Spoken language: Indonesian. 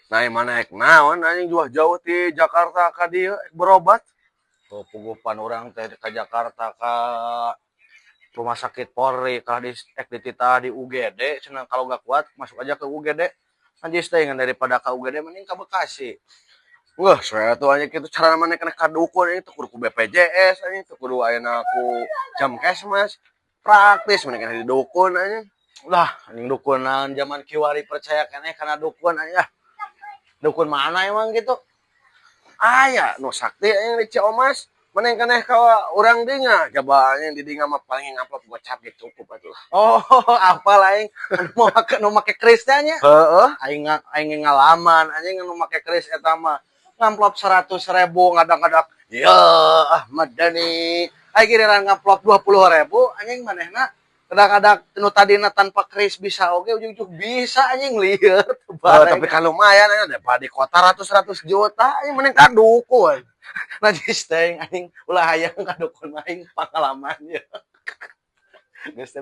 Nah, mana ek naon anjing jauh ti Jakarta ka dieu berobat. Tuh pugupan orang teh ke Jakarta ka rumah sakit Polri kalau di dititah di UGD senang kalau nggak kuat masuk aja ke UGD anjir teh daripada ke UGD mending ke Bekasi. Wah, saya tuh aja gitu cara mana kena kadukun itu kudu BPJS aja itu kudu ayeuna aku Jamkesmas praktis mana kena di dukun aja. Lah anjing dukunan zaman kiwari percaya keneh karena dukun aja. Dukun mana emang gitu? Aya nu sakti yang di Ciomas mana kena ka urang dinya coba yang di dinya mah paling ngamplop gocap gitu cukup atuh. Oh, apa lain nu make kris nya? Heeh. Aing ngalaman anjing nu make kris eta mah ngamplop 100.000 ngadak-ngadak. Ya Ahmad Dhani. Aing giliran ngamplop 20.000 anjing manehna kadang-kadang nu tadina tanpa kris bisa oge ujug-ujug bisa anjing lieur Tapi kan lumayan ada di kota ratus juta ini mending kadukun. najis teh anjing ulah hayang kadukun aing pengalaman ya. Geus teh